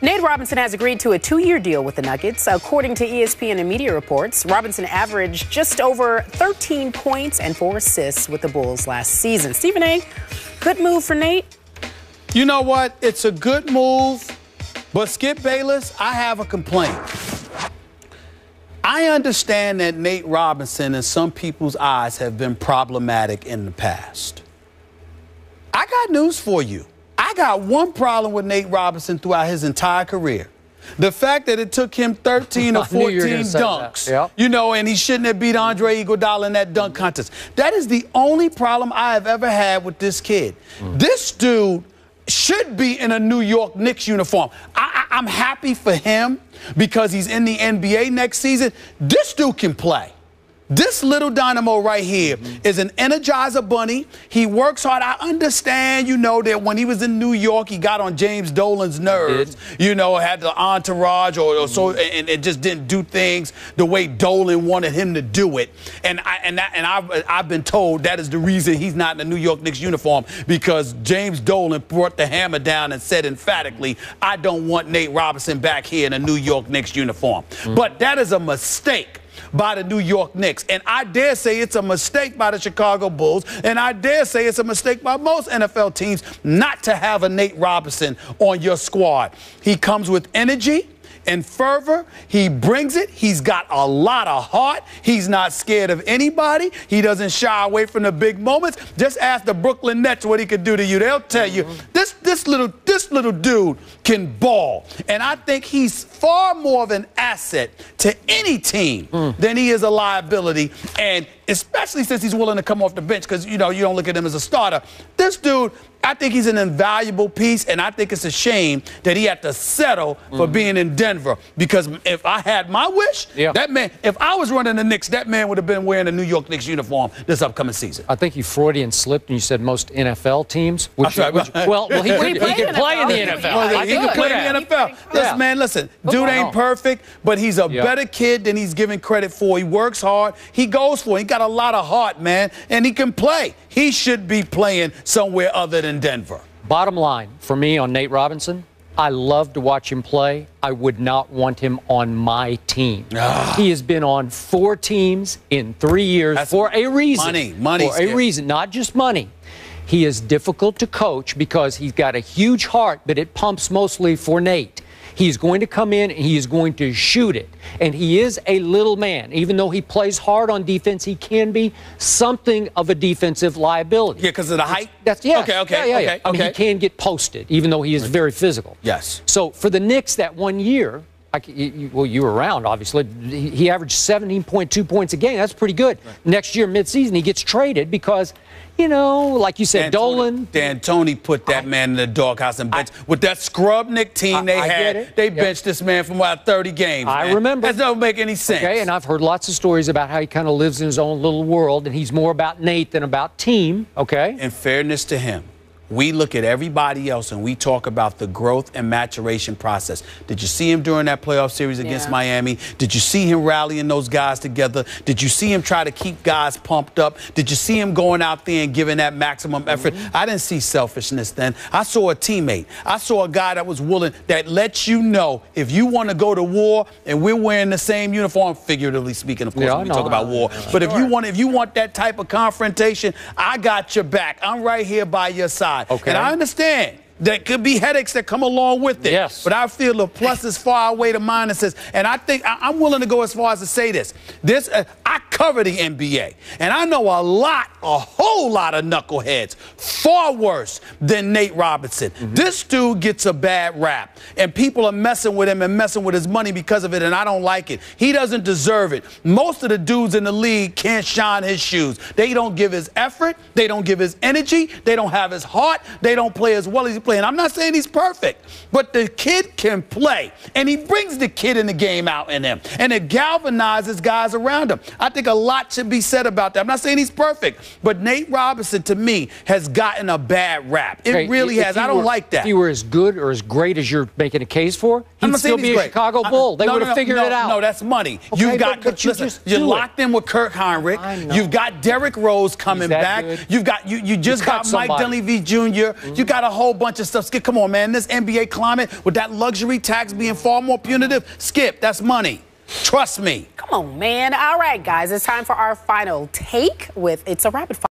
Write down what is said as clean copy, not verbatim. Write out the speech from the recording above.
Nate Robinson has agreed to a 2-year deal with the Nuggets. According to ESPN and media reports, Robinson averaged just over 13 points and 4 assists with the Bulls last season. Stephen A., good move for Nate? You know what? It's a good move, but Skip Bayless, I have a complaint. I understand that Nate Robinson, in some people's eyes, have been problematic in the past. I got news for you. I got one problem with Nate Robinson throughout his entire career. The fact that it took him 13 or 14 dunks, yep. you know, and he shouldn't have beat Andre Iguodala in that dunk contest. That is the only problem I have ever had with this kid. This dude should be in a New York Knicks uniform. I'm happy for him because he's in the NBA next season. This dude can play. This little dynamo right here is an Energizer bunny. He works hard. I understand, you know, that when he was in New York, he got on James Dolan's nerves. You know, had the entourage or so, and it just didn't do things the way Dolan wanted him to do it. And I've been told that is the reason he's not in the New York Knicks uniform, because James Dolan brought the hammer down and said emphatically, I don't want Nate Robinson back here in a New York Knicks uniform. But that is a mistake by the New York Knicks. And I dare say it's a mistake by the Chicago Bulls, and I dare say it's a mistake by most NFL teams not to have a Nate Robinson on your squad. He comes with energy and fervor. He brings it. He's got a lot of heart. He's not scared of anybody. He doesn't shy away from the big moments. Just ask the Brooklyn Nets what he could do to you. They'll tell you this little dude can ball. And I think he's far more of an asset to any team than he is a liability. And especially since he's willing to come off the bench, because, you know, you don't look at him as a starter. This dude, I think he's an invaluable piece, and I think it's a shame that he had to settle for being in Denver. Because if I had my wish, that man, if I was running the Knicks, that man would have been wearing a New York Knicks uniform this upcoming season. I think you Freudian slipped and you said most NFL teams. Well, he could play in the NFL. He could play in the NFL. Listen, man, listen, dude ain't perfect, but he's a better kid than he's given credit for. He works hard. He goes for it. He got a lot of heart, man, and he can play. He should be playing somewhere other than Denver. Bottom line, for me on Nate Robinson, I love to watch him play. I would not want him on my team. He has been on 4 teams in 3 years for a reason. Money. For a reason, not just money. He is difficult to coach because he's got a huge heart, but it pumps mostly for Nate. He's going to come in and he is going to shoot it. And he is a little man. Even though he plays hard on defense, he can be something of a defensive liability. Yeah, because of the height? Okay. I mean, he can get posted, even though he is very physical. Yes. So for the Knicks that 1 year, well, you were around, obviously. He averaged 17.2 points a game. That's pretty good. Next year, midseason, he gets traded because, you know, like you said, Dolan. D'Antoni put that man in the doghouse and benched. With that scrub Knick team they had, they benched this man from about 30 games. I remember. That doesn't make any sense. Okay, and I've heard lots of stories about how he kind of lives in his own little world, and he's more about Nate than about team, okay? In fairness to him, we look at everybody else and we talk about the growth and maturation process. Did you see him during that playoff series against Miami? Did you see him rallying those guys together? Did you see him try to keep guys pumped up? Did you see him going out there and giving that maximum effort? I didn't see selfishness then. I saw a teammate. I saw a guy that was willing, that lets you know if you want to go to war and we're wearing the same uniform, figuratively speaking, of course, when we talk about war. But if you want that type of confrontation, I got your back. I'm right here by your side. Okay. And I understand there could be headaches that come along with it. Yes. But I feel the pluses far outweigh the minuses. And I think I'm willing to go as far as to say this. I cover the NBA. And I know a whole lot of knuckleheads, far worse than Nate Robinson. This dude gets a bad rap. And people are messing with him and messing with his money because of it. And I don't like it. He doesn't deserve it. Most of the dudes in the league can't shine his shoes. They don't give his effort. They don't give his energy. They don't have his heart. They don't play as well as he plays. And I'm not saying he's perfect, but the kid can play. And he brings the kid in the game out in him. And it galvanizes guys around him. I think a lot should be said about that. I'm not saying he's perfect, but Nate Robinson, to me, has gotten a bad rap. It really has. I don't like that. If he were as good or as great as you're making a case for, he'd still be a Chicago Bull. They would have figured it out. No, that's money. Okay, You've got, you're locked in with Kirk Heinrich. You've got Derrick Rose coming back. Good. You just got Mike Dunleavy Jr. You got a whole bunch of stuff. Skip, come on, man. This NBA climate with that luxury tax being far more punitive, Skip, that's money. Trust me. Come on, man. All right, guys, it's time for our final take with It's a Rapid Fire.